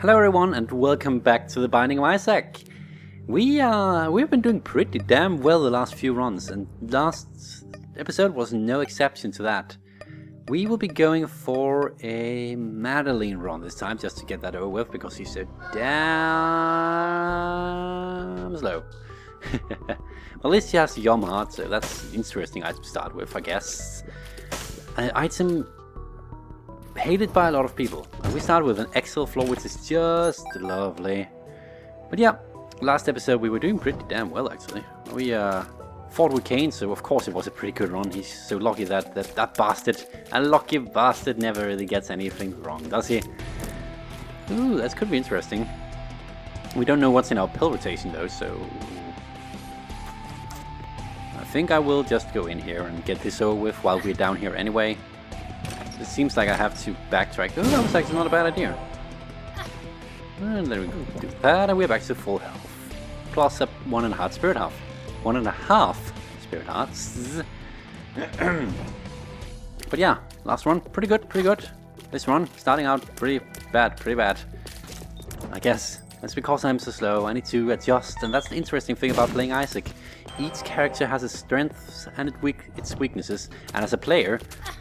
Hello everyone and welcome back to The Binding of Isaac. We've been doing pretty damn well the last few runs, and last episode was no exception to that. We will be going for a Madeline run this time, just to get that over with, because he's so damn slow. Well, at least he has the Yum Heart, so that's an interesting item to start with, I guess. An item hated by a lot of people. We start with an Excel floor, which is just lovely. But yeah, last episode we were doing pretty damn well actually. We fought with Cain, so of course it was a pretty good run. He's so lucky that bastard, a lucky bastard, never really gets anything wrong, does he? Ooh, that could be interesting. We don't know what's in our pill rotation though, so I think I will just go in here and get this over with while we're down here anyway. It seems like I have to backtrack. Oh, that was actually not a bad idea. And there we go. Do that, and we're back to full health. Plus a 1.5 spirit heart. 1.5 spirit hearts. But yeah, last one, pretty good, pretty good. This run, starting out pretty bad. I guess that's because I'm so slow. I need to adjust, and that's the interesting thing about playing Isaac. Each character has its strengths and its weaknesses, and as a player,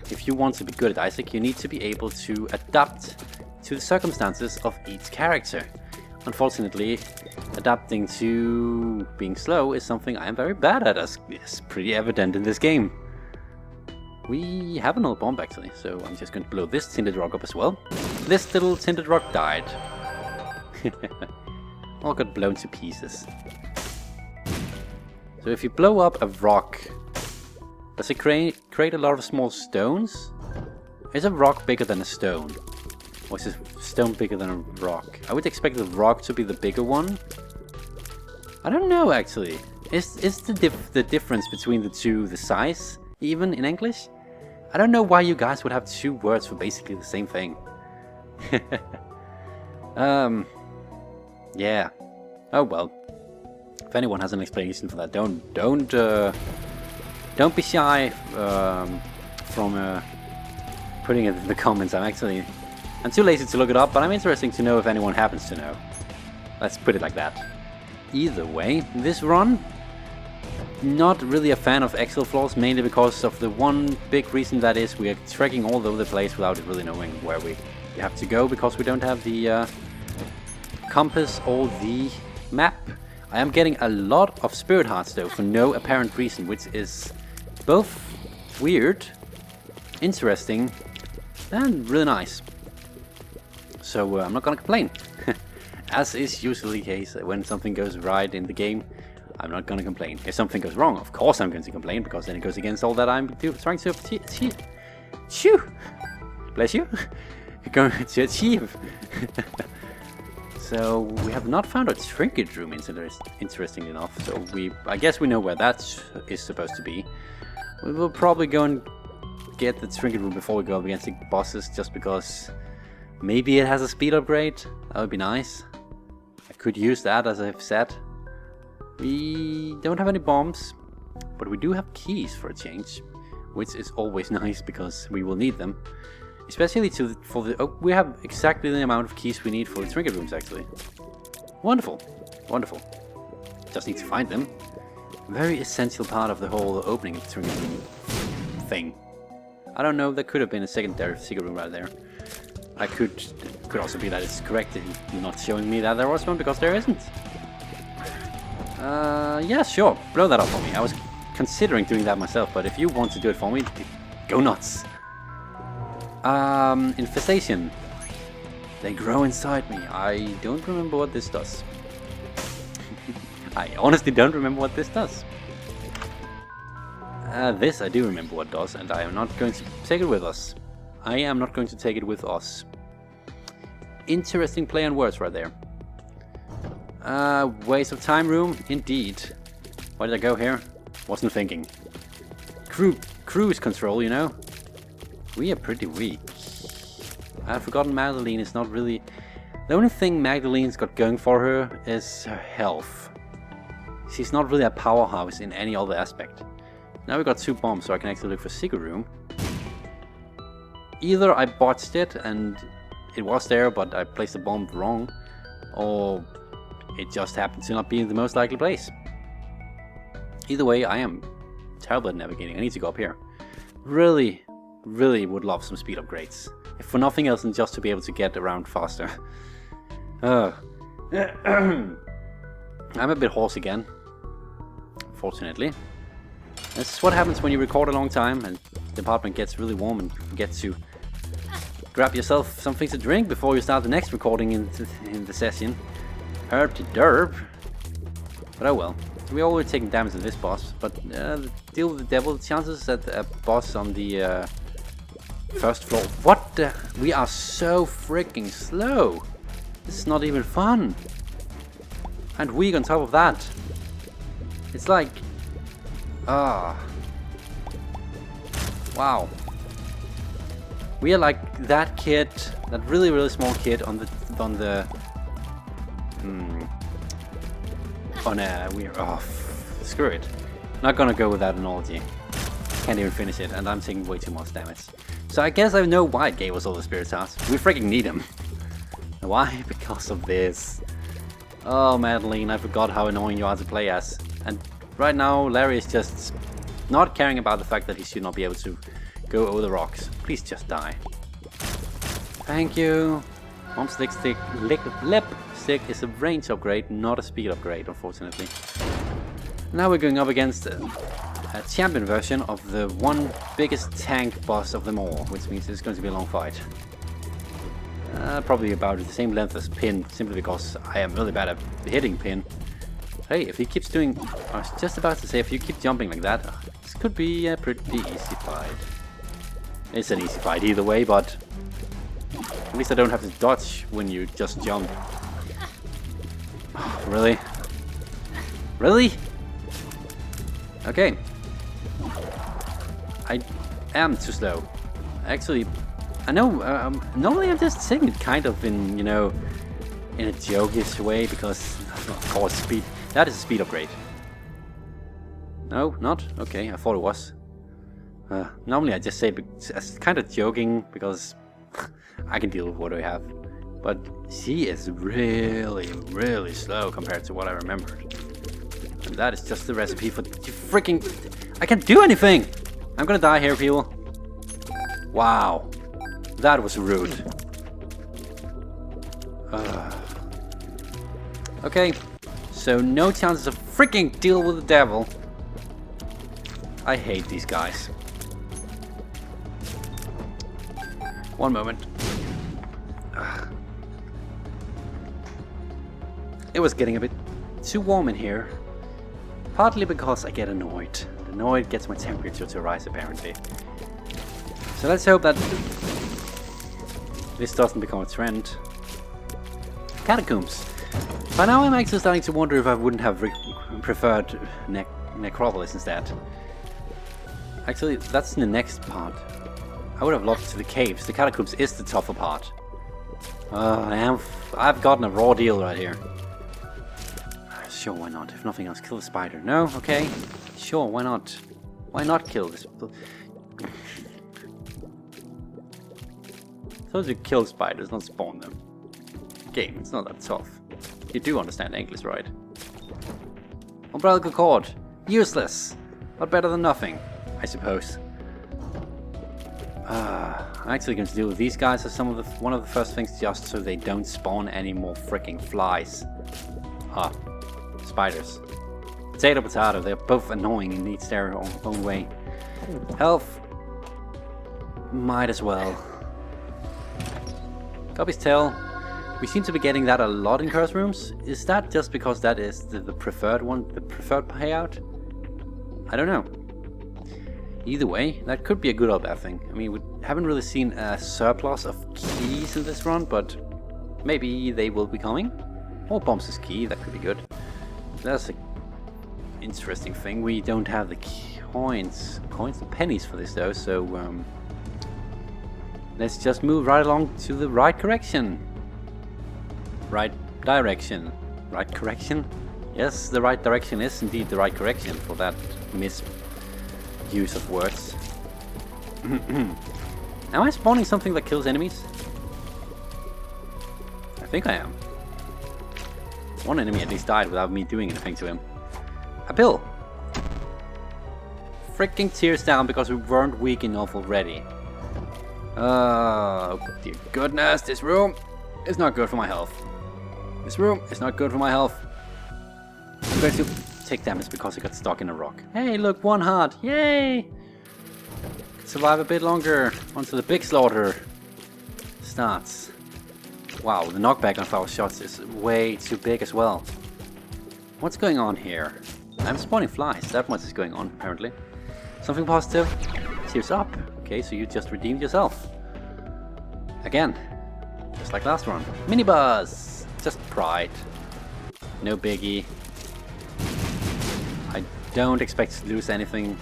if you want to be good at Isaac, you need to be able to adapt to the circumstances of each character. Unfortunately, adapting to being slow is something I am very bad at, as is pretty evident in this game. We have another bomb actually, so I'm just going to blow this tinted rock up as well. This little tinted rock died. All got blown to pieces. So if you blow up a rock, does it create a lot of small stones? Is a rock bigger than a stone? Or is a stone bigger than a rock? I would expect the rock to be the bigger one. I don't know actually. Is the difference between the two the size, even in English? I don't know why you guys would have two words for basically the same thing. Yeah. Oh well. If anyone has an explanation for that, don't be shy from putting it in the comments. I'm too lazy to look it up, but I'm interested to know if anyone happens to know. Let's put it like that. Either way, this run, not really a fan of Excel floors, mainly because of the one big reason, that is we are trekking all over the place without really knowing where we have to go, because we don't have the compass or the map. I am getting a lot of spirit hearts though, for no apparent reason, which is both weird, interesting, and really nice. So I'm not gonna complain. As is usually the case when something goes right in the game, I'm not gonna complain. If something goes wrong, of course I'm going to complain, because then it goes against all that I'm trying to achieve. Bless you. Going to achieve. So we have not found a trinket room, interesting enough. So I guess we know where that is supposed to be. We will probably go and get the trinket room before we go up against the bosses, just because maybe it has a speed upgrade. That would be nice. I could use that, as I've said. We don't have any bombs, but we do have keys for a change, which is always nice because we will need them. Especially we have exactly the amount of keys we need for the trinket rooms actually. Wonderful, wonderful. Just need to find them. Very essential part of the whole opening of the trinket room thing. I don't know, there could have been a secondary secret room right there. Could also be that it's correct in not showing me that there was one, because there isn't. Yeah, sure, blow that up for me. I was considering doing that myself, but if you want to do it for me, go nuts. Infestation. They grow inside me. I don't remember what this does. I honestly don't remember what this does. This I do remember what it does, and I am not going to take it with us. I am not going to take it with us. Interesting play on words right there. Waste of time room, indeed. Why did I go here? Wasn't thinking. Cruise control, you know? We are pretty weak. I've forgotten Magdalene is not really... The only thing Magdalene's got going for her is her health. She's not really a powerhouse in any other aspect. Now we've got 2 bombs, so I can actually look for secret room. Either I botched it and it was there, but I placed the bomb wrong, or it just happened to not be in the most likely place. Either way, I am terrible at navigating. I need to go up here. Really, really would love some speed upgrades. If for nothing else than just to be able to get around faster. I'm a bit hoarse again, fortunately. This is what happens when you record a long time and the apartment gets really warm and you forget to grab yourself something to drink before you start the next recording in the session. Herb-de-derb. But oh well. We're already taking damage in this boss, but deal with the devil. The chances that a boss on the first floor... What the... We are so freaking slow. This is not even fun. And weak on top of that. It's like... Wow. We are like that kid, that really, really small kid on screw it. Not gonna go with that analogy. Can't even finish it, and I'm taking way too much damage. So I guess I know why it gave us all the spirit hearts. We freaking need them. Why? Because of this. Oh, Madeline, I forgot how annoying you are to play as. And right now, Larry is just not caring about the fact that he should not be able to go over the rocks. Please just die. Thank you. Mom's lip stick is a range upgrade, not a speed upgrade, unfortunately. Now we're going up against a champion version of the one biggest tank boss of them all, which means it's going to be a long fight. Probably about the same length as Pin, simply because I am really bad at hitting Pin. Hey, if he keeps doing... I was just about to say, if you keep jumping like that, this could be a pretty easy fight. It's an easy fight either way, but... At least I don't have to dodge when you just jump. Oh, really? Really? Okay. I am too slow. Actually, I know, normally I'm just saying it kind of in, you know, in a jokish way, because, of course, speed. That is a speed upgrade. No, not? Okay, I thought it was. Normally I just say it as kind of joking, because I can deal with what I have. But she is really, really slow compared to what I remembered. And that is just the recipe for freaking... I can't do anything! I'm gonna die here, people. Wow. That was rude. Okay. So no chances of freaking deal with the devil. I hate these guys. One moment. It was getting a bit too warm in here. Partly because I get annoyed. Annoyed gets my temperature to rise, apparently. So let's hope that this doesn't become a trend. Catacombs. By now I'm actually starting to wonder if I wouldn't have preferred Necropolis instead. Actually, that's in the next part. I would have loved to the caves. The catacombs is the tougher part. I've gotten a raw deal right here. Sure, why not? If nothing else, kill the spider. No? Okay. Sure, why not? Why not kill this? Supposed to kill spiders, not spawn them. Game, it's not that tough. You do understand English, right? Umbilical cord. Useless. But better than nothing, I suppose. I'm actually going to deal with these guys as one of the first things, just so they don't spawn any more freaking flies. Spiders. Potato, potato. They're both annoying in each their own way. Health. Might as well. Copy's tail. We seem to be getting that a lot in curse rooms. Is that just because that is the preferred one, the preferred payout? I don't know. Either way, that could be a good or bad thing. I mean, we haven't really seen a surplus of keys in this run, but maybe they will be coming. Or bombs is key, that could be good. That's an interesting thing. We don't have the coins and pennies for this though, so let's just move right along to the right correction. Right direction. Right correction? Yes, the right direction is indeed the right correction for that misuse of words. Am I spawning something that kills enemies? think I am. One enemy at least died without me doing anything to him. A pill! Freaking tears down because we weren't weak enough already. Oh dear goodness, this room is not good for my health. This room is not good for my health. I'm going to take damage because I got stuck in a rock. Hey, look, 1 heart! Yay! Survive a bit longer until the big slaughter starts. Wow, the knockback on flower shots is way too big as well. What's going on here? I'm spawning flies, that much is going on apparently. Something positive? Tears up. Okay, so you just redeemed yourself. Again, just like last one. Mini buzz! Just pride. No biggie. I don't expect to lose anything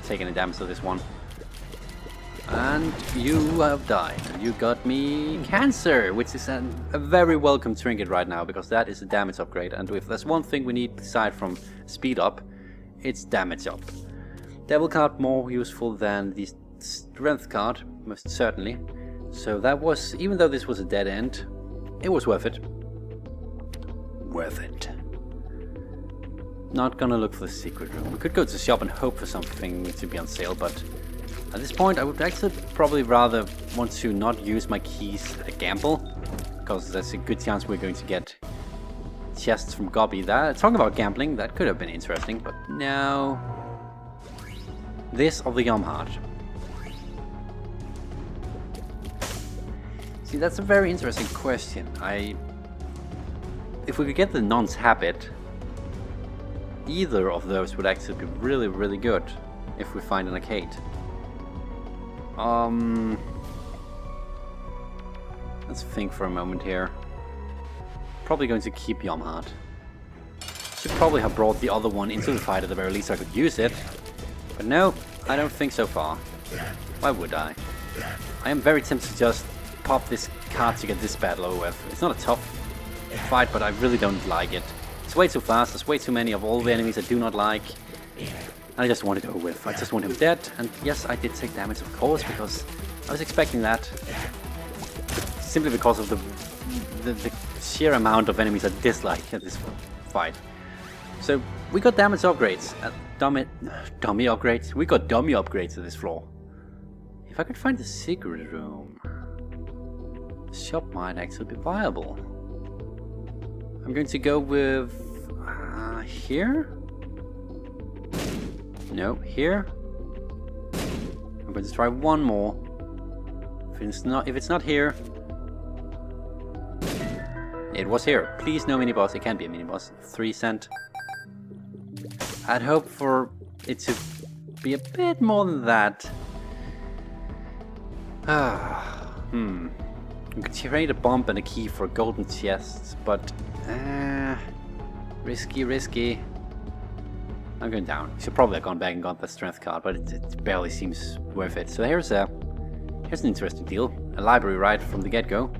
taking the damage of this one. And you have died. You got me cancer, which is a very welcome trinket right now, because that is a damage upgrade. And if there's one thing we need aside from speed up, it's damage up. Devil card more useful than the strength card, most certainly. So that was, even though this was a dead end, it was worth it. Worth it. Not gonna look for the secret room. We could go to the shop and hope for something to be on sale, but at this point I would actually probably rather want to not use my keys at a gamble, because there's a good chance we're going to get chests from Gobby. That, talking about gambling, that could have been interesting, but no. This or the Yum Heart? See, that's a very interesting question. If we could get the Non's Habit, either of those would actually be really, really good if we find an arcade. Let's think for a moment here. Probably going to keep Yum Heart. Should probably have brought the other one into the fight at the very least so I could use it. But no, I don't think so far. Why would I? I am very tempted to just pop this card to get this battle over with. It's not a tough fight, but I really don't like it. It's way too fast, there's way too many of all the enemies I do not like. I just want to go with. I just want him dead. And yes, I did take damage, of course, because I was expecting that. Simply because of the sheer amount of enemies I dislike at this fight. So we got damage upgrades. Dummy upgrades? We got dummy upgrades to this floor. If I could find the secret room, the shop might actually be viable. I'm going to go with here? No, here. I'm going to try one more. If it's not here, it was here. Please, no mini boss. It can be a mini boss. 3 cent. I'd hope for it to be a bit more than that. We could trade a bomb and a key for a golden chest, but risky. I'm going down. Should probably have gone back and got the strength card, but it barely seems worth it. So here's an interesting deal. A library right from the get-go.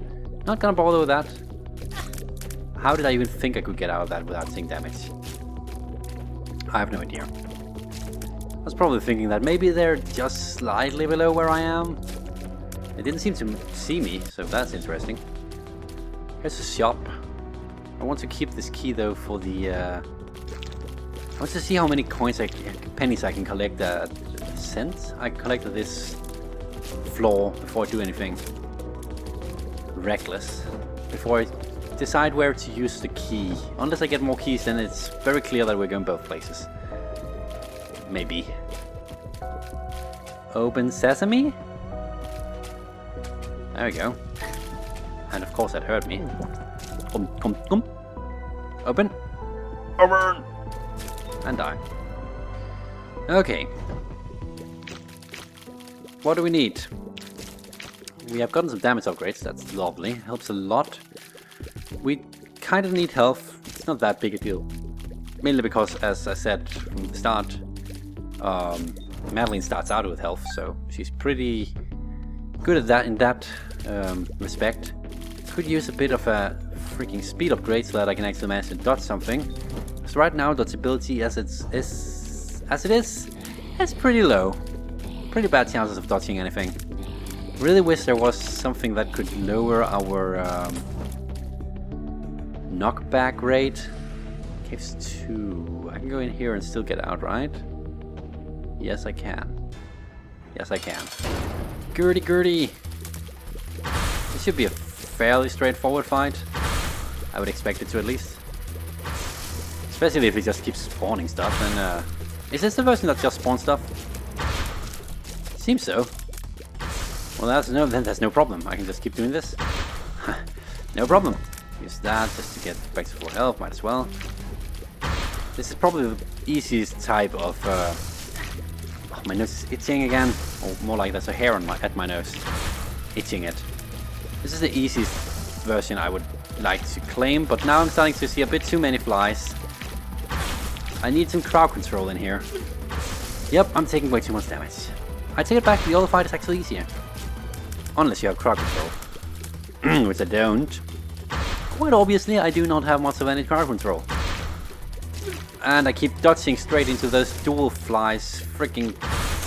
Not gonna bother with that. How did I even think I could get out of that without taking damage? I have no idea. I was probably thinking that maybe they're just slightly below where I am. They didn't seem to see me, so that's interesting. Here's a shop. I want to keep this key though for the... I want to see how many pennies I can collect. Cents? I collected this floor before I do anything reckless. Before I decide where to use the key. Unless I get more keys, then it's very clear that we're going both places. Maybe. Open sesame? There we go. And of course that hurt me. Open! Open! And die. Okay. What do we need? We have gotten some damage upgrades, that's lovely, helps a lot. We kind of need health, it's not that big a deal. Mainly because, as I said from the start, Madeline starts out with health, so she's pretty good at that in that respect. Could use a bit of a freaking speed upgrade so that I can actually manage to dodge something. So right now, dodgeability as it is pretty low. Pretty bad chances of dodging anything. Really wish there was something that could lower our Knockback rate. Caves 2. I can go in here and still get out, right? Yes, I can. Yes, I can. Gurdy. This should be a fairly straightforward fight. I would expect it to, at least. Especially if it just keeps spawning stuff. And is this the version that just spawns stuff? Seems so. Well, then there's no problem. I can just keep doing this. No problem. Use that just to get back to full health. Might as well. This is probably the easiest type of. Oh, my nose is itching again. Or more like there's a hair on at my nose, itching it. This is the easiest version I would like to claim, but now I'm starting to see a bit too many flies. I need some crowd control in here. Yep, I'm taking way too much damage. I take it back. The other fight is actually easier, unless you have crowd control, which I don't. Quite obviously, I do not have much of any crowd control. And I keep dodging straight into those dual flies. Freaking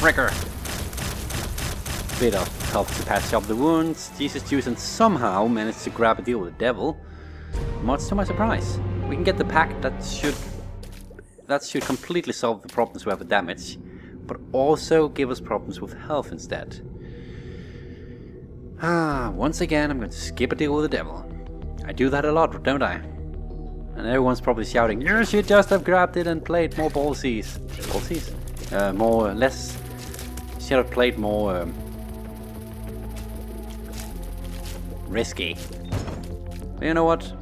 fricker. Bit of health to patch up the wounds. Jesus juice, and somehow managed to grab a deal with the devil. Much to my surprise. We can get the pack that should completely solve the problems we have with damage, but also give us problems with health instead. Once again, I'm going to skip a deal with the devil. I do that a lot, don't I? And everyone's probably shouting, you should just have grabbed it and played more ballsies. Ballsies? Less... Should have played more... risky. But you know what?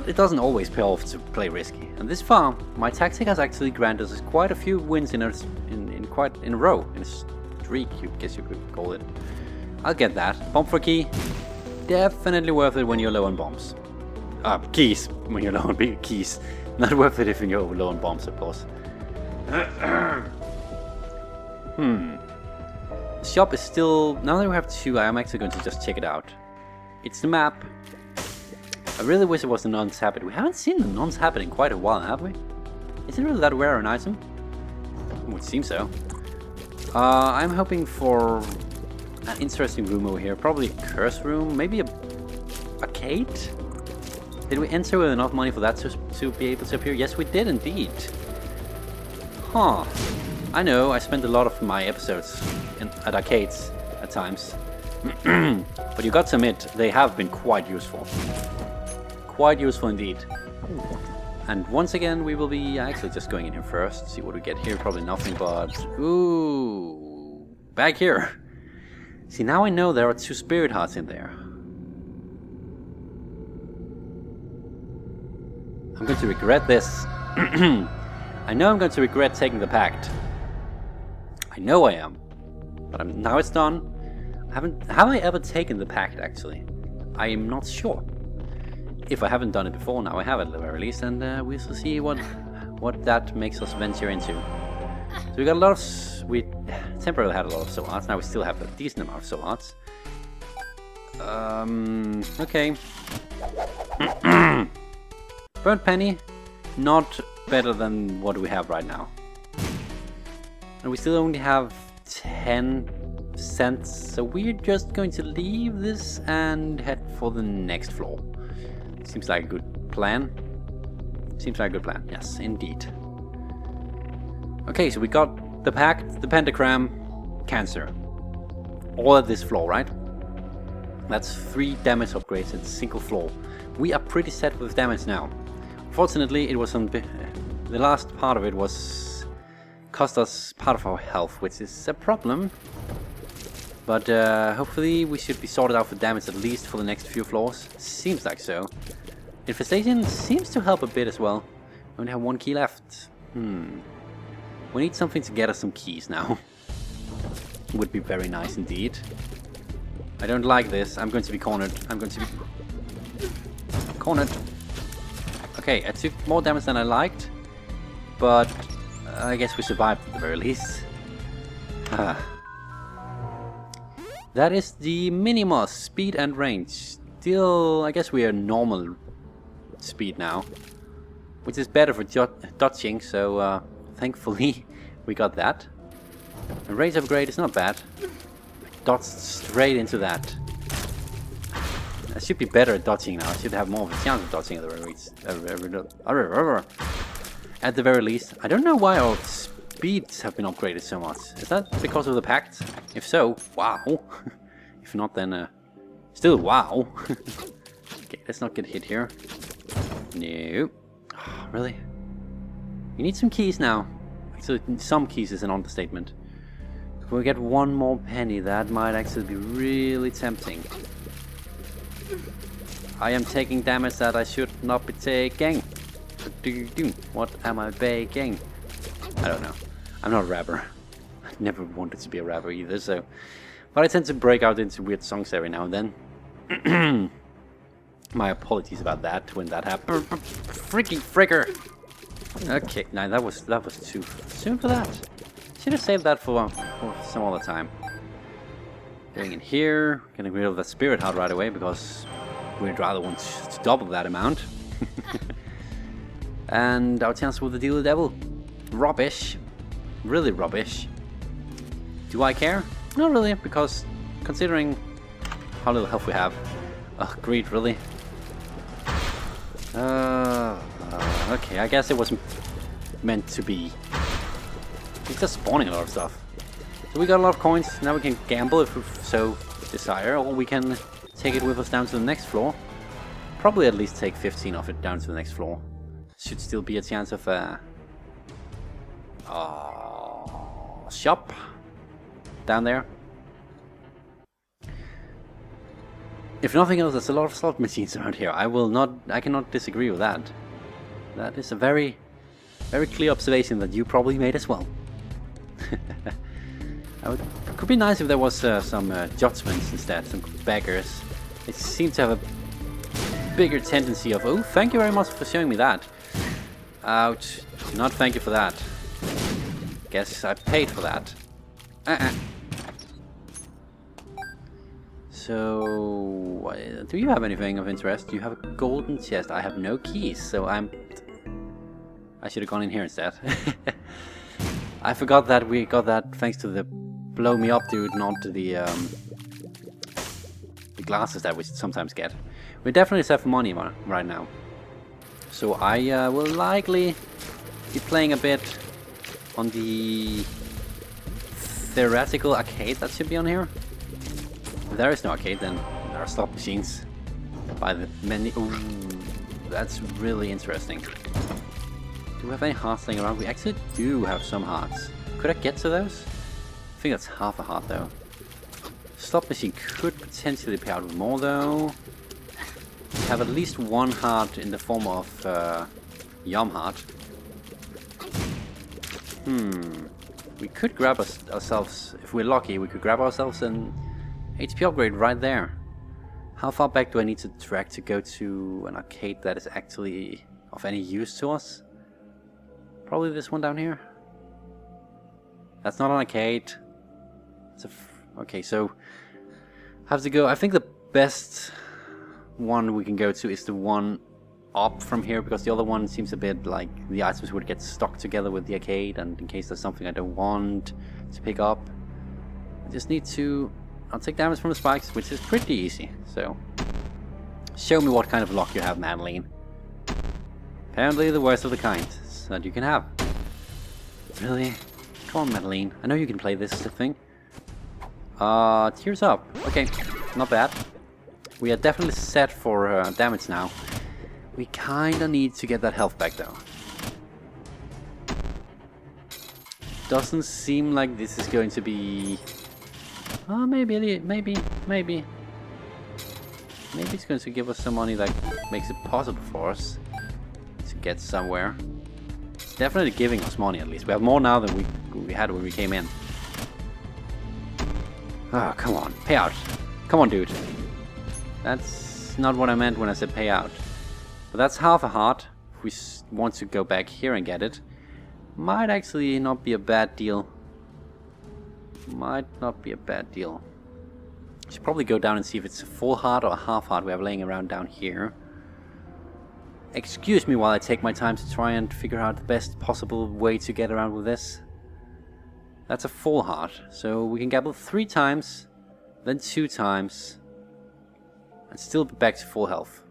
It doesn't always pay off to play risky. And this far, my tactic has actually granted us quite a few wins in a row. In a streak, I guess you could call it. I'll get that. Bomb for key. Definitely worth it when you're low on bombs. Keys. When you're low on big keys. Not worth it if you're low on bombs, of course. The shop is still... Now that we have 2, I am actually going to just check it out. It's the map. I really wish it was the non-habit. We haven't seen the non-habit in quite a while, have we? Is it really that rare an item? It would seem so. I'm hoping for an interesting room over here. Probably a curse room. Maybe a arcade? Did we enter with enough money for that to be able to appear? Yes, we did indeed. Huh. I know, I spent a lot of my episodes at arcades at times. But you got to admit, they have been quite useful. Quite useful indeed. And once again, we will be actually just going in here first. See what we get here. Probably nothing but... Ooh! Back here! See, now I know there are 2 spirit hearts in there. I'm going to regret this. I know I'm going to regret taking the pact. I know I am. But now it's done. Have I ever taken the pact, actually? I am not sure. If I haven't done it before, now I have at the very least, and we shall see what that makes us venture into. So we got a lot of... We temporarily had a lot of soul hearts, now we still have a decent amount of soul hearts. Okay. Burnt penny, not better than what we have right now. And we still only have 10 cents, so we're just going to leave this and head for the next floor. Seems like a good plan. Seems like a good plan, yes, indeed. Okay, so we got the pact, the pentagram, cancer. All at this floor, right? That's 3 damage upgrades at a single floor. We are pretty set with damage now. Fortunately, it was on the last part of it was cost us part of our health, which is a problem. But hopefully we should be sorted out for damage at least for the next few floors. Seems like so. Infestation seems to help a bit as well. We only have 1 key left. We need something to get us some keys now. Would be very nice indeed. I don't like this. I'm going to be cornered. I'm going to be cornered. Okay, I took more damage than I liked, but I guess we survived at the very least. That is the Minimus, speed and range. Still, I guess we are normal speed now, which is better for dodging, so thankfully we got that. And range upgrade is not bad. Dodged straight into that. I should be better at dodging now. I should have more of a chance of dodging at the very least. I don't know why our speeds have been upgraded so much. Is that because of the pact? If so, wow. If not, then still wow. Okay, let's not get hit here. No. Oh, really? You need some keys now. Actually, some keys is an understatement. If we get one more penny, that might actually be really tempting. I am taking damage that I should not be taking. What am I baking? I don't know. I'm not a rapper. I never wanted to be a rapper either, so... But I tend to break out into weird songs every now and then. My apologies about that when that happened. Freaking fricker! Okay, no, that was too soon for that. Should have saved that for some other time. Going in here, getting rid of the spirit heart right away because we'd rather want to double that amount. And our chance with the deal with the devil. Rubbish. Really rubbish. Do I care? Not really, because considering how little health we have. Greed, really? Okay, I guess it wasn't meant to be. It's just spawning a lot of stuff. So we got a lot of coins, now we can gamble if we so desire, or we can take it with us down to the next floor. Probably at least take 15 of it down to the next floor. Should still be a chance of shop down there. If nothing else, there's a lot of slot machines around here. I cannot disagree with that. That is a very, very clear observation that you probably made as well. It could be nice if there was some judgments instead, some beggars. They seem to have a bigger tendency of, oh, thank you very much for showing me that. Ouch. Not thank you for that. Guess I paid for that. So, do you have anything of interest? You have a golden chest. I have no keys, so I should have gone in here instead. I forgot that we got that thanks to the blow me up dude, not to the glasses that we sometimes get. We definitely save money right now. So I will likely be playing a bit on the theoretical arcade that should be on here. If there is no arcade, then there are slot machines by the many. Ooh, that's really interesting. Do we have any hearts laying around? We actually do have some hearts. Could I get to those? I think that's half a heart though. Slot machine could potentially pay out with more though. We have at least one heart in the form of Yum heart. We could grab ourselves, if we're lucky, we could grab ourselves an HP upgrade right there. How far back do I need to drag to go to an arcade that is actually of any use to us? Probably this one down here. That's not an arcade. It's okay, so have to go. I think the best one we can go to is the one up from here, because the other one seems a bit like the items would get stuck together with the arcade, and in case there's something I don't want to pick up, I just need to... I'll take damage from the spikes, which is pretty easy, so... Show me what kind of luck you have, Madeline. Apparently the worst of the kind that you can have. Really? Come on, Madeline. I know you can play this thing. Tears up. Okay, not bad. We are definitely set for damage now. We kinda need to get that health back though. Doesn't seem like this is going to be... maybe it's going to give us some money that makes it possible for us to get somewhere. It's definitely giving us money at least. We have more now than we had when we came in. Oh, come on. Pay out. Come on, dude. That's not what I meant when I said pay out. But that's half a heart. If we want to go back here and get it, might actually not be a bad deal. Might not be a bad deal. Should probably go down and see if it's a full heart or a half heart we have laying around down here. Excuse me while I take my time to try and figure out the best possible way to get around with this. That's a full heart, so we can gamble 3 times, then 2 times. and still be back to full health.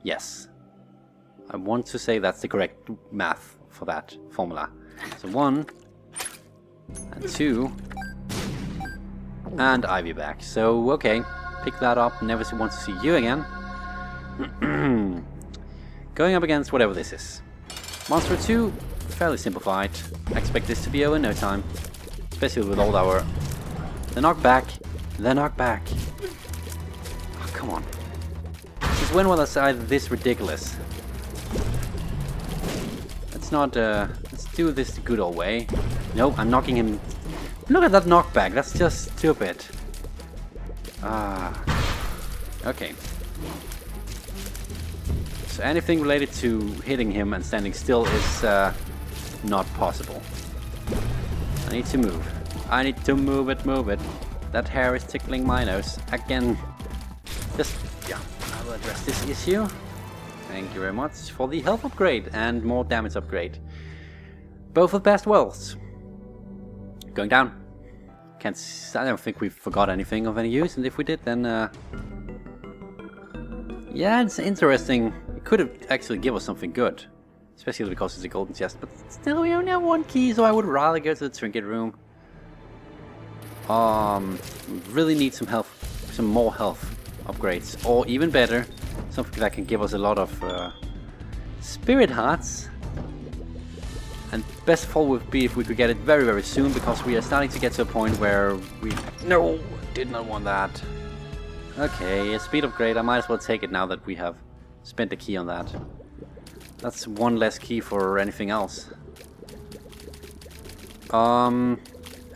Yes. I want to say that's the correct math for that formula. So 1 and 2 and Ivy back. So okay, pick that up. Never want to see you again. Going up against whatever this is. Monster 2, fairly simplified. I expect this to be over in no time. Especially with all our... The knockback. Oh, come on. Since when was I this ridiculous? Let's not, let's do this the good old way. Nope, I'm knocking him... Look at that knockback, that's just stupid. Okay. So anything related to hitting him and standing still is not possible. I need to move. I need to move it. That hair is tickling my nose. Again. Just, yeah, I will address this issue. Thank you very much for the health upgrade and more damage upgrade. Both of best wells. Going down. I don't think we forgot anything of any use, and if we did, then yeah, it's interesting. It could have actually given us something good, especially because it's a golden chest. But still, we only have 1 key, so I would rather go to the trinket room. Really need some health, some more health upgrades, or even better, something that can give us a lot of spirit hearts. And best of all would be if we could get it very, very soon, because we are starting to get to a point where we... No! Did not want that. Okay, a speed upgrade. I might as well take it now that we have spent a key on that. That's 1 less key for anything else.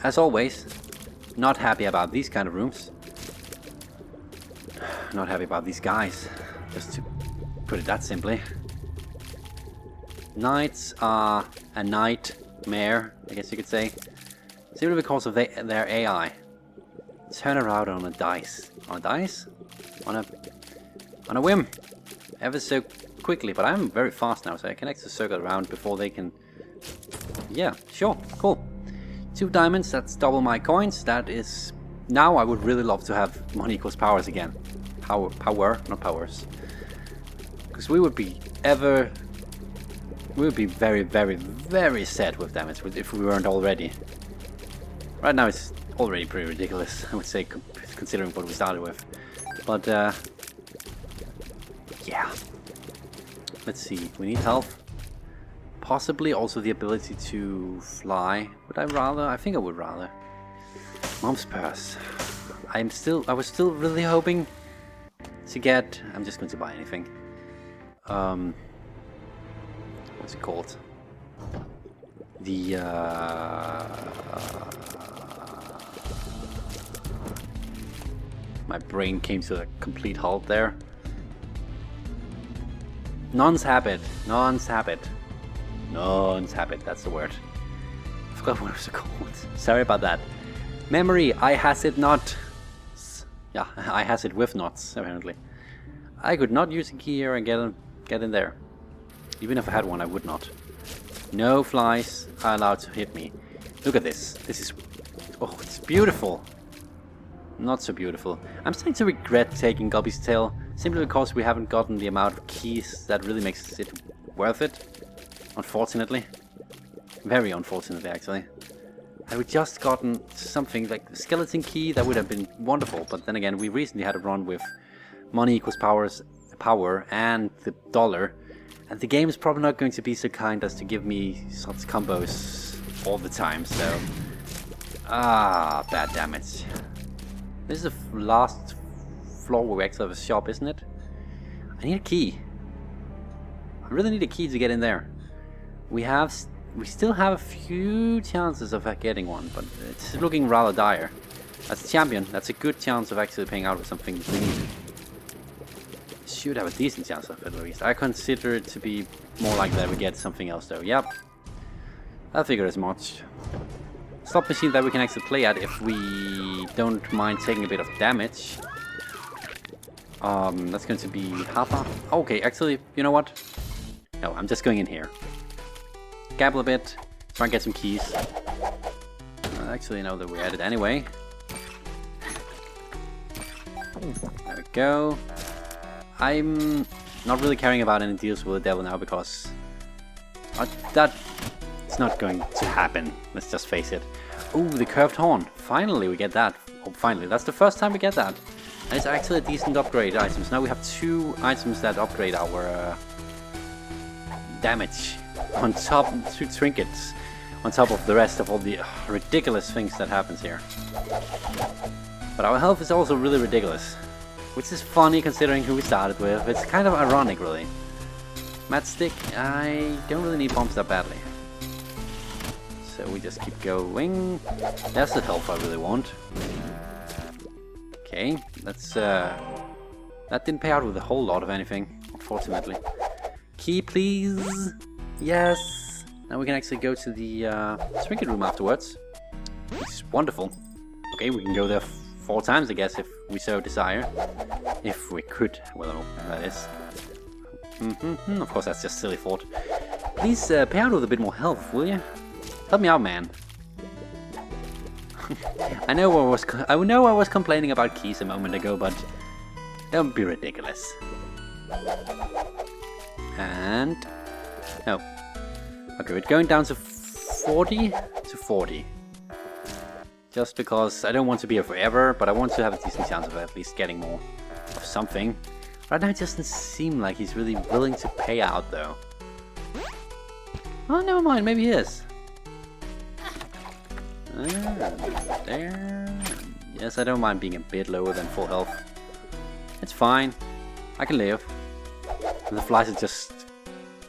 As always, not happy about these kind of rooms. Not happy about these guys, just to put it that simply. Knights are a nightmare, I guess you could say, simply because of their AI. Turn around on a dice. On a dice? On a whim. Ever so quickly, but I'm very fast now, so I can actually circle around before they can... Yeah, sure, cool. 2 diamonds, that's double my coins. That is... Now I would really love to have money equals powers again. Power, not powers. Because we would be very, very, very set with damage if we weren't already. Right now it's already pretty ridiculous, I would say, considering what we started with. But, yeah. Let's see, we need health. Possibly also the ability to fly. Would I rather? I think I would rather. Mom's purse. I was still really hoping to get... I'm just going to buy anything. What's it called? The, my brain came to a complete halt there. Non's habit, that's the word. I forgot what it was called. Sorry about that. Memory, I has it not. Yeah, I has it with knots, apparently. I could not use a key here and get in there. Even if I had one, I would not. No flies are allowed to hit me. Look at this. This is... Oh, it's beautiful. Not so beautiful. I'm starting to regret taking Guppy's Tail, simply because we haven't gotten the amount of keys that really makes it worth it. Unfortunately. Very unfortunately, actually. Had we just gotten something like the skeleton key, that would have been wonderful. But then again, we recently had a run with money equals power and the dollar. And the game is probably not going to be so kind as to give me such combos all the time, so... bad damage. This is the last floor where we actually have a shop, isn't it? I need a key. I really need a key to get in there. We still have a few chances of getting one, but it's looking rather dire. As a champion, that's a good chance of actually paying out with something we need. Should have a decent chance of it, at least. I consider it to be more likely that we get something else, though. Yep. I figured as much. Slot machine that we can actually play at if we don't mind taking a bit of damage. That's going to be half. Okay, actually, you know what? No, I'm just going in here. Gamble a bit, try and get some keys. Actually, no, that we're at it anyway. There we go. I'm not really caring about any deals with the devil now because that's not going to happen. Let's just face it. Ooh, the curved horn. Finally we get that. Oh, finally. That's the first time we get that. And it's actually a decent upgrade items. Now we have 2 items that upgrade our damage. On top, 2 trinkets. On top of the rest of all the ridiculous things that happens here. But our health is also really ridiculous. Which is funny considering who we started with. It's kind of ironic really. Matchstick, I don't really need bombs that badly. So we just keep going. That's the health I really want. Okay, that's that didn't pay out with a whole lot of anything, unfortunately. Key, please. Yes. Now we can actually go to the trinket room afterwards, which is wonderful. Okay, we can go there 4 times, I guess, if we so desire. If we could, well, that is. Of course, that's just silly thought. Please pay out with a bit more health, will you? Help me out, man. I know I was complaining about keys a moment ago, but don't be ridiculous. And no. Okay, we're going down to 40 to 40. Just because I don't want to be here forever, but I want to have a decent chance of at least getting more of something. Right now it doesn't seem like he's really willing to pay out though. Oh, never mind, maybe he is. There. Yes, I don't mind being a bit lower than full health. It's fine. I can live. And the flies are just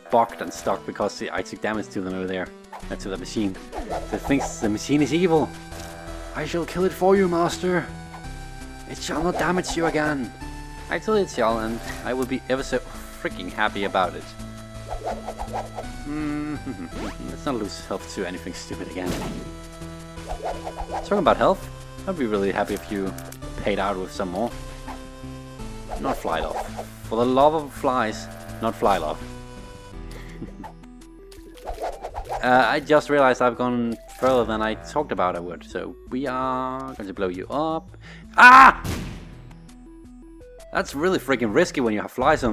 bugged and stuck because I took damage to them over there. To the machine. So it thinks the machine is evil. I shall kill it for you, master. It shall not damage you again. Actually, it shall, and I will be ever so freaking happy about it. Let's not lose health to anything stupid again. Talking about health, I'd be really happy if you paid out with some more. Not fly love. For the love of flies, not fly love. I just realized I've gone further than I talked about I would, so we are going to blow you up. Ah! That's really freaking risky when you have flies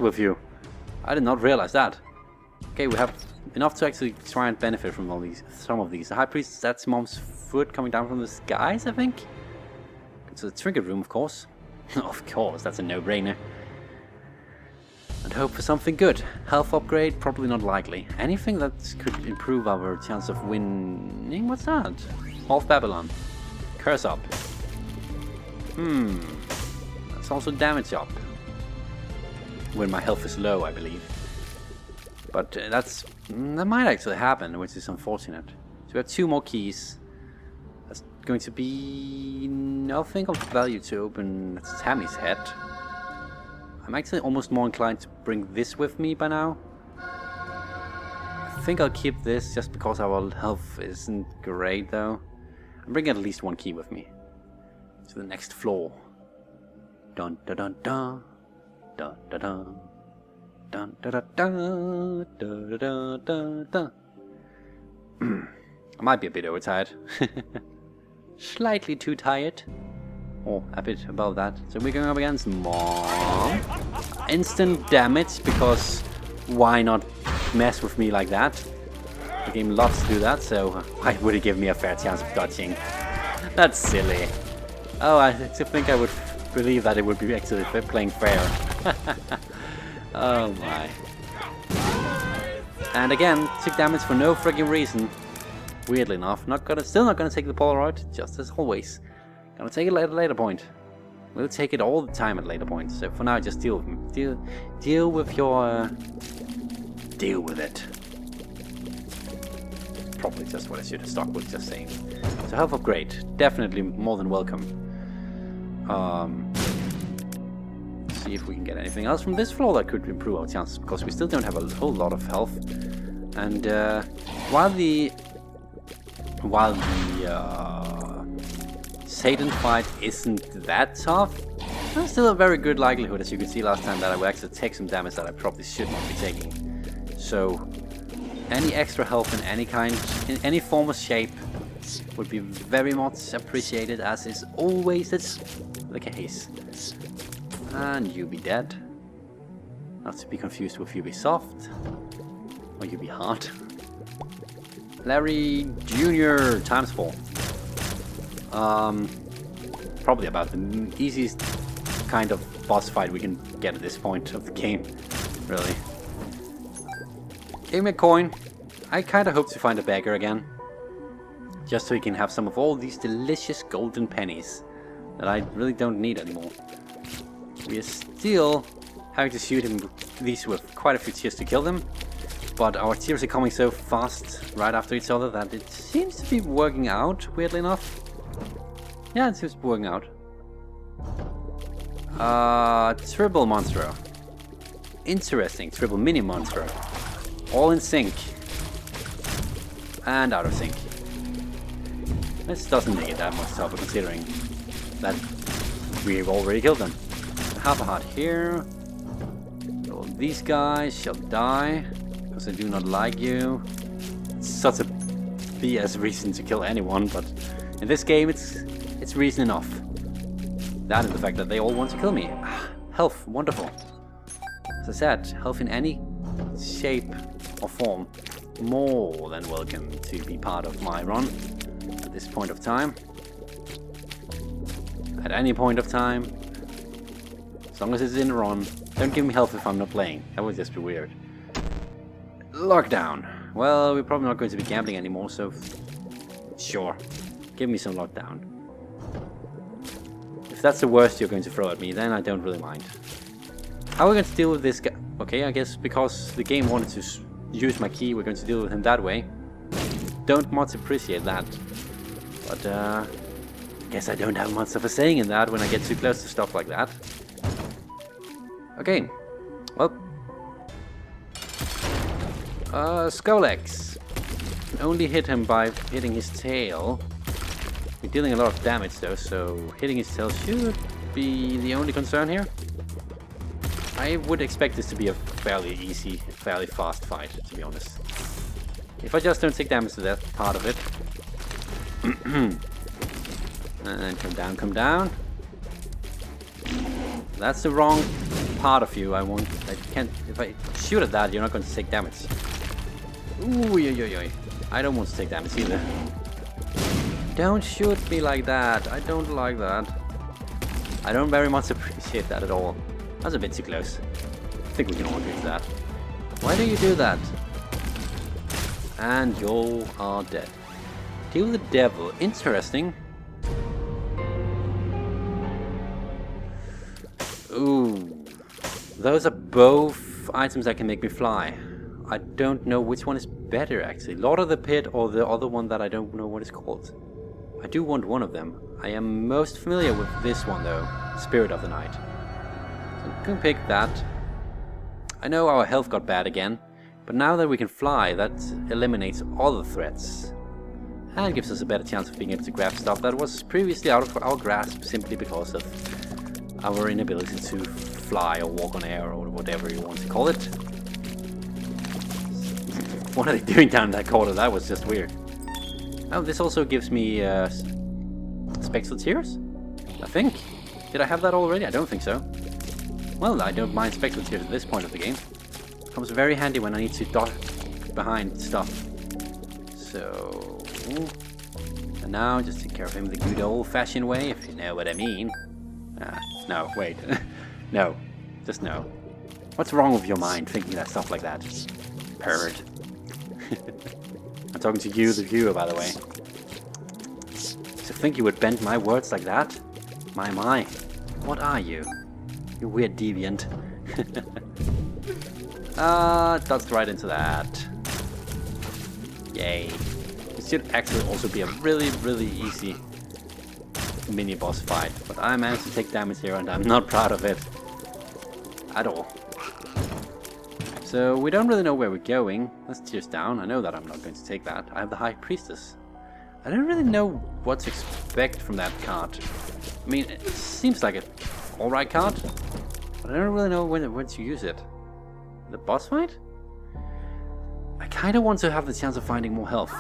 with you. I did not realize that. Okay, we have enough to actually try and benefit from some of these. The High Priest, that's Mom's foot coming down from the skies, I think. It's a trinket room, of course. Of course, that's a no-brainer. And hope for something good. Health upgrade, probably not likely. Anything that could improve our chance of winning? What's that? Half Babylon. Curse up. That's also damage up. When my health is low, I believe. But that might actually happen, which is unfortunate. So we have 2 more keys. That's going to be nothing of value to open Tammy's head. I'm actually almost more inclined to bring this with me by now. I think I'll keep this just because our health isn't great though. I'm bringing at least 1 key with me. To the next floor. Dun dun dun dun. Dun dun dun. Dun dun dun dun. Dun dun dun dun. I might be a bit overtired. Slightly too tired. Or a bit above that. So we're going up against Mom. Instant damage, because why not mess with me like that? The game loves to do that, so why would it give me a fair chance of dodging? That's silly. Oh, I think I would believe that it would be actually playing fair. Oh my. And again, took damage for no friggin' reason. Weirdly enough, still not gonna take the Polaroid, just as always. Gonna take it at a later point. We'll take it all the time at later points. So for now, just deal with him. Deal with your. Deal with it. Probably just what I should have stuck with, just saying. So health upgrade, definitely more than welcome. See if we can get anything else from this floor that could improve our chances, because we still don't have a whole lot of health. And while the Satan fight isn't that tough, there's still a very good likelihood, as you could see last time, that I will actually take some damage that I probably should not be taking. So any extra health in any kind, in any form or shape, would be very much appreciated, as is always the case. And you be dead. Not to be confused with you be soft. Or you be hard. Larry Jr. times 4. Probably about the easiest kind of boss fight we can get at this point of the game, really. Give me a coin. I kind of hope to find a beggar again, just so we can have some of all these delicious golden pennies that I really don't need anymore. We are still having to shoot him these with quite a few tears to kill them, but our tears are coming so fast right after each other that it seems to be working out, weirdly enough. Yeah, it seems to be working out. Triple Monstro. Interesting, triple mini Monstro. All in sync. And out of sync. This doesn't make it that much tougher considering that we've already killed them. Half a heart here. So these guys shall die because I do not like you. It's such a BS reason to kill anyone, but in this game it's reason enough. That and the fact that they all want to kill me. Health, wonderful. As I said, health in any shape or form, more than welcome to be part of my run at this point of time. At any point of time, as long as it's in a run. Don't give me health if I'm not playing, that would just be weird. Lockdown. Well, we're probably not going to be gambling anymore, so sure, give me some lockdown. If that's the worst you're going to throw at me, then I don't really mind. How are we going to deal with this guy? Okay, I guess because the game wanted to use my key, we're going to deal with him that way. Don't much appreciate that. But, I guess I don't have much of a saying in that when I get too close to stuff like that. Okay, well. Skolex. Only hit him by hitting his tail. We're dealing a lot of damage though, so hitting his tail should be the only concern here. I would expect this to be a fairly easy, fairly fast fight, to be honest. If I just don't take damage to that part of it. And come down, come down. That's the wrong part of you. I can't, if I shoot at that, you're not going to take damage. Ooh, yo. I don't want to take damage either. Don't shoot me like that. I don't like that. I don't very much appreciate that at all. That's a bit too close. I think we can all agree to that. Why do you do that? And you are dead. Deal with the devil. Interesting. Ooh. Those are both items that can make me fly. I don't know which one is better actually. Lord of the Pit or the other one that I don't know what it's called. I do want one of them. I am most familiar with this one though. Spirit of the Night. So I'm gonna pick that. I know our health got bad again, but now that we can fly, that eliminates all the threats. And gives us a better chance of being able to grab stuff that was previously out of our grasp simply because of our inability to fly or walk on air or whatever you want to call it. What are they doing down in that corner? That was just weird. Oh, this also gives me Spectral Tears, I think. Did I have that already? I don't think so. Well, I don't mind Spectral Tears at this point of the game. Comes very handy when I need to duck behind stuff. So, and now just take care of him the good old-fashioned way, if you know what I mean. No, wait. No, just no. What's wrong with your mind thinking that stuff like that? Pervert. I'm talking to you, the viewer, by the way. To think you would bend my words like that? My. What are you? You weird deviant. Dodged right into that. Yay. This should actually also be a really, really easy mini boss fight. But I managed to take damage here and I'm not proud of it. At all. So we don't really know where we're going. Let's tears down. I know that I'm not going to take that. I have the High Priestess. I don't really know what to expect from that card. I mean, it seems like an alright card, but I don't really know when to use it. The boss fight? I kind of want to have the chance of finding more health.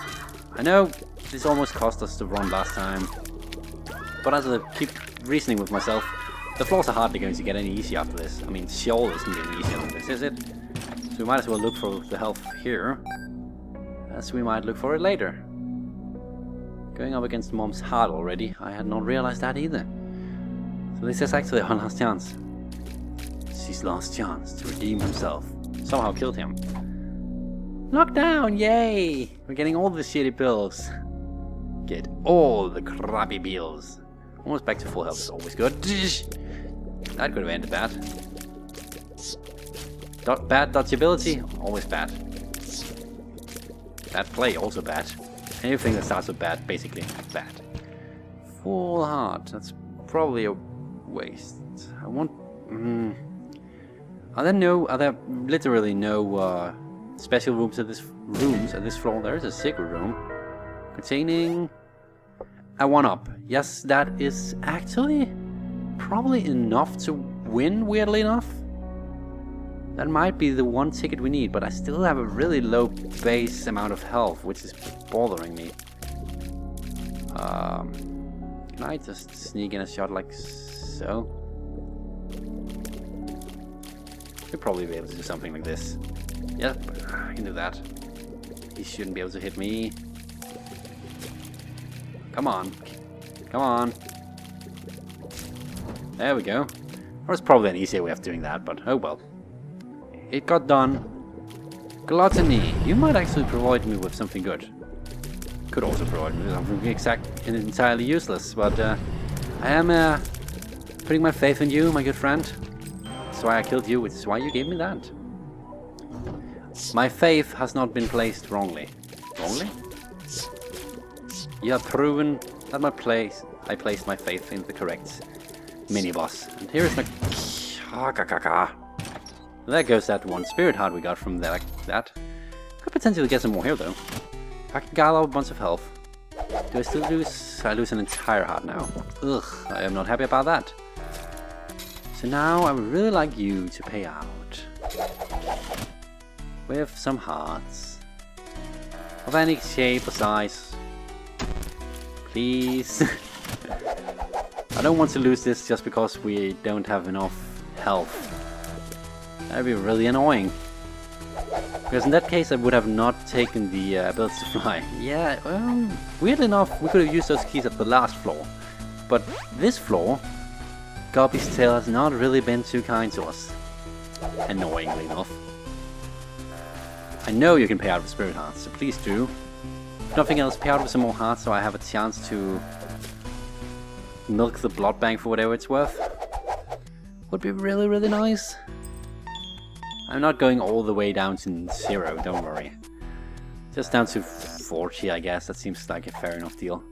I know this almost cost us the run last time, but as I keep reasoning with myself, the floors are hardly going to get any easier after this. I mean, Sheol isn't getting easier than this, is it? So we might as well look for the health here, as we might look for it later. Going up against Mom's heart already, I had not realized that either. So this is actually our last chance. It's his last chance to redeem himself. Somehow killed him. Lockdown, yay! We're getting all the shitty pills. Get all the crappy pills. Almost back to full health is always good. That could have ended bad. Bad dodgeability, always bad. Bad play, also bad. Anything that starts with bad, basically bad. Full heart, that's probably a waste. I want... Are there literally no special rooms at this floor? There is a secret room containing a 1-up. Yes, that is actually probably enough to win, weirdly enough. That might be the one ticket we need, but I still have a really low base amount of health, which is bothering me. Can I just sneak in a shot like so? Should probably be able to do something like this. Yep, I can do that. He shouldn't be able to hit me. Come on. Come on. There we go. There's probably an easier way of doing that, but oh well. It got done. Gluttony. You might actually provide me with something good. Could also provide me with something entirely useless, but I am putting my faith in you, my good friend. That's why I killed you, which is why you gave me that. My faith has not been placed wrongly. Wrongly? You have proven that I placed my faith in the correct mini-boss. And here is my... There goes that one spirit heart we got from that. Could potentially get some more here though. I can gather a bunch of health. Do I still lose? I lose an entire heart now. Ugh, I am not happy about that. So now I would really like you to pay out. With some hearts. Of any shape or size. Please. I don't want to lose this just because we don't have enough health. That'd be really annoying. Because in that case I would have not taken the ability to fly. Yeah, well, weirdly enough we could have used those keys at the last floor. But this floor, Guppy's tail has not really been too kind to us. Annoyingly enough. I know you can pay out with spirit hearts, so please do. If nothing else, pay out with some more hearts so I have a chance to milk the blood bank for whatever it's worth. Would be really, really nice. I'm not going all the way down to 0, don't worry. Just down to 40, I guess. That seems like a fair enough deal.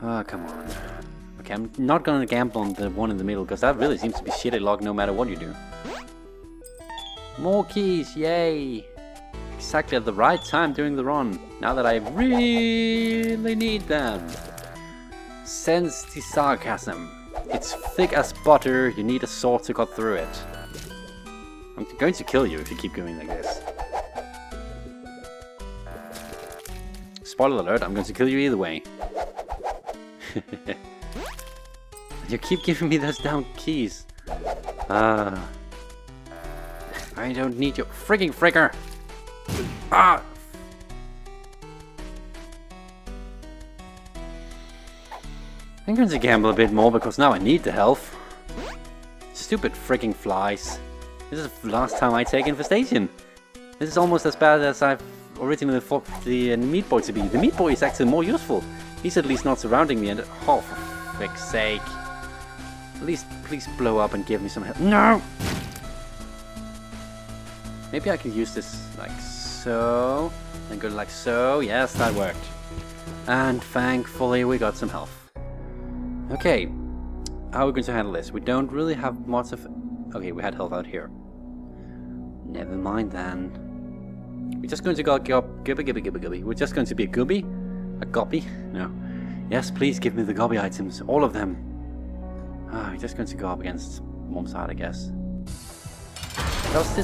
Ah, come on. Okay, I'm not gonna gamble on the one in the middle, because that really seems to be shitty luck no matter what you do. More keys, yay! Exactly at the right time during the run, now that I really need them. Sense the sarcasm. It's thick as butter, you need a sword to cut through it. I'm going to kill you if you keep going like this. Spoiler alert, I'm going to kill you either way. You keep giving me those damn keys. I don't need your frigging fricker. Ah! I'm going to gamble a bit more because now I need the health. Stupid frigging flies. This is the last time I take infestation. This is almost as bad as I've originally thought the meat boy to be. The meat boy is actually more useful. He's at least not surrounding me and... Oh, for frick's sake. At least please blow up and give me some help. No! Maybe I can use this like so. And go like so. Yes, that worked. And thankfully we got some health. Okay. How are we going to handle this? We don't really have much of... Okay, we had health out here. Never mind then. We're just going to go gubby. We're just going to be a gubby? A guppy? No. Yes, please give me the gubby items. All of them. We're just going to go up against Mom's heart, I guess. Does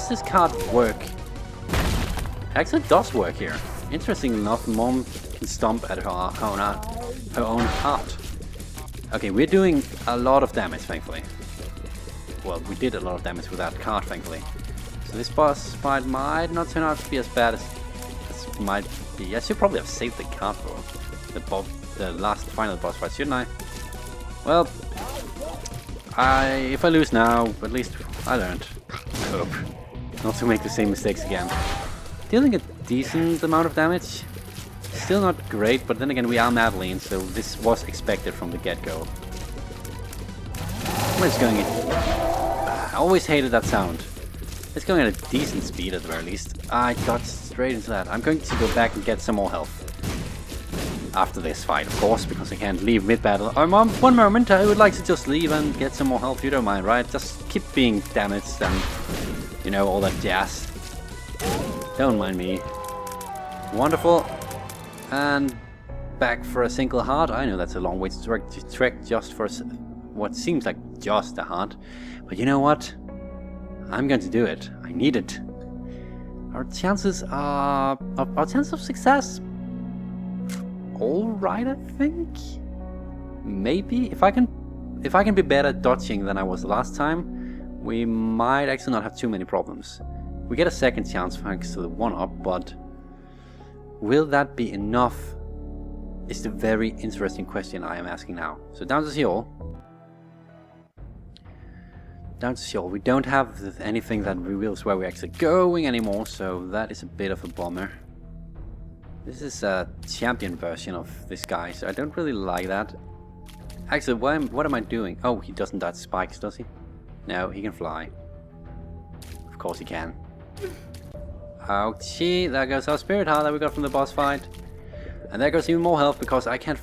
this card work? It actually does work here. Interesting enough, Mom can stomp at her own heart. Okay, we're doing a lot of damage, thankfully. Well, we did a lot of damage with that card, thankfully. So this boss fight might not turn out to be as bad as might be. I should probably have saved the card for the last final boss fight, shouldn't I? Well, if I lose now, at least I learned. I hope not to make the same mistakes again. Dealing a decent amount of damage. Still not great, but then again we are Madeline, so this was expected from the get-go. Where's going in? I always hated that sound. It's going at a decent speed at the very least. I got straight into that. I'm going to go back and get some more health. After this fight, of course, because I can't leave mid-battle. Oh, Mom, one moment, I would like to just leave and get some more health. You don't mind, right? Just keep being damaged and, you know, all that jazz. Don't mind me. Wonderful. And back for a single heart. I know that's a long way to trek just for what seems like just a heart. But you know what? I'm going to do it. I need it. Our chances of success. Alright, I think. Maybe if I can be better at dodging than I was last time, we might actually not have too many problems. We get a second chance thanks to the 1-up, but will that be enough? Is the very interesting question I am asking now. So down to Seoul. Down to Seoul. We don't have anything that reveals where we're actually going anymore, so that is a bit of a bummer. This is a champion version of this guy, so I don't really like that. Actually, what am I doing? Oh, he doesn't dodge spikes, does he? No, he can fly. Of course he can. Ouchie, there goes our spirit heart that we got from the boss fight. And there goes even more health because I can't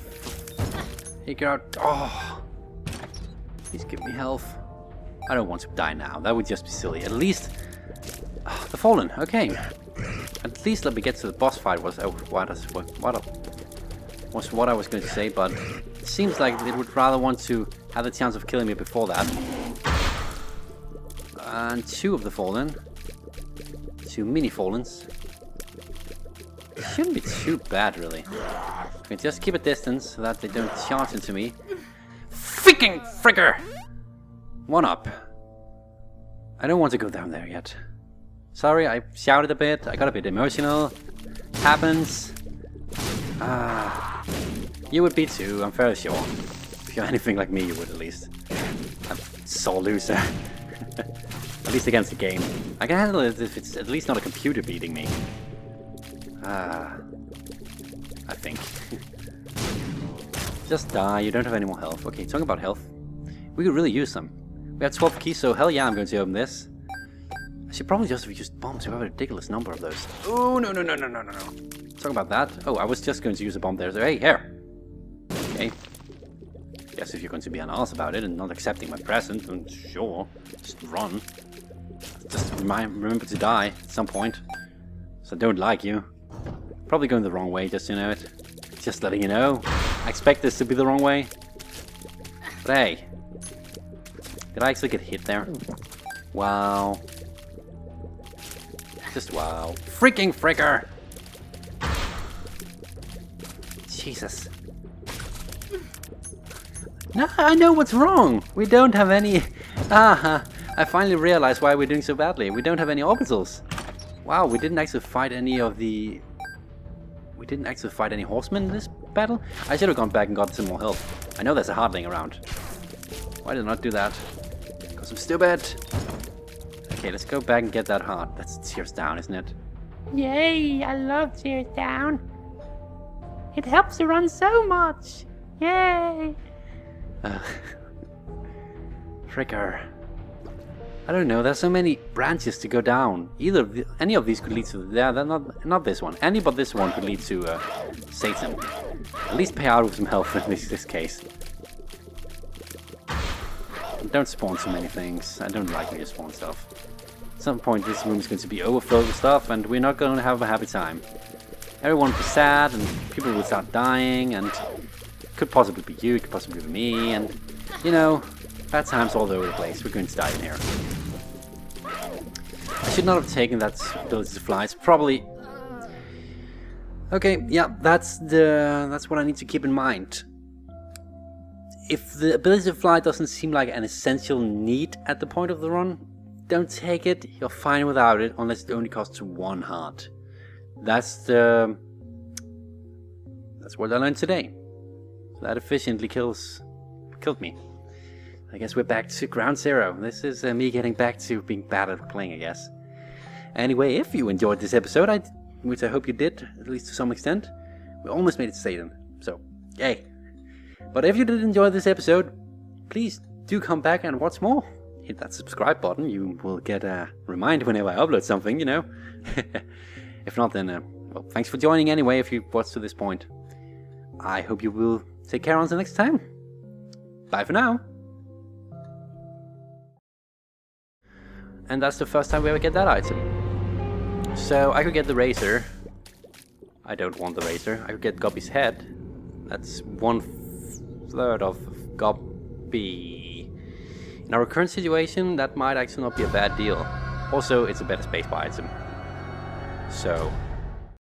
figure out... Oh! Please give me health. I don't want to die now, that would just be silly. At least... the Fallen, okay. At least let me get to the boss fight was what I was going to say, but it seems like it would rather want to have the chance of killing me before that. And 2 of the Fallen. 2 mini Fallens. It shouldn't be too bad, really. I can just keep a distance so that they don't charge into me. Freaking fricker! 1-up. I don't want to go down there yet. Sorry, I shouted a bit, I got a bit emotional. Happens. You would be too, I'm fairly sure. If you're anything like me, you would at least. I'm so loser. At least against the game. I can handle it if it's at least not a computer beating me. I think. Just die, you don't have any more health. Okay, talking about health. We could really use some. We have 12 keys, so hell yeah, I'm going to open this. I should probably just have used bombs. We have a ridiculous number of those. Oh, no. Talking about that. Oh, I was just going to use a bomb there. So, hey, here. Okay. Guess if you're going to be an ass about it and not accepting my present, then sure. Just run. Just remember to die at some point. So I don't like you. Probably going the wrong way, just so you know it. Just letting you know. I expect this to be the wrong way. But hey. Did I actually get hit there? Wow. Just wow. Freaking fricker! Jesus. No, I know what's wrong! We don't have any... I finally realized why we're doing so badly. We don't have any orbitals. Wow, we didn't actually fight any of the... We didn't actually fight any horsemen in this battle? I should have gone back and got some more health. I know there's a hardling around. Why did I not do that? Because I'm stupid! Okay, let's go back and get that heart. That's Tears Down, isn't it? Yay, I love Tears Down. It helps you run so much. Yay! Fricker. I don't know, there's so many branches to go down. Any of these could lead to... Yeah, not this one. Any but this one could lead to Satan. At least pay out with some health in this case. Don't spawn too many things. I don't like when you spawn stuff. At some point this room is going to be overfilled with stuff and we're not going to have a happy time. Everyone will be sad and people will start dying and it could possibly be you, it could possibly be me and, you know, bad times all over the place. We're going to die in here. I should not have taken that ability to fly. It's probably... Okay, yeah, that's what I need to keep in mind. if the ability to fly doesn't seem like an essential need at the point of the run, don't take it. You're fine without it, unless it only costs 1 heart. That's what I learned today. So that efficiently killed me. I guess we're back to ground zero. This is me getting back to being bad at playing, I guess. Anyway, if you enjoyed this episode, which I hope you did, at least to some extent, we almost made it to Satan, so yay. But if you did enjoy this episode, please do come back and watch more. Hit that subscribe button, you will get a reminder whenever I upload something, you know. If not, then, well, thanks for joining anyway if you watched to this point. I hope you will take care until next time. Bye for now. And that's the first time we ever get that item. So I could get the razor. I don't want the razor. I could get Guppy's head. That's 1/3 of Guppy. In our current situation, that might actually not be a bad deal. Also, it's a better spacebar item. So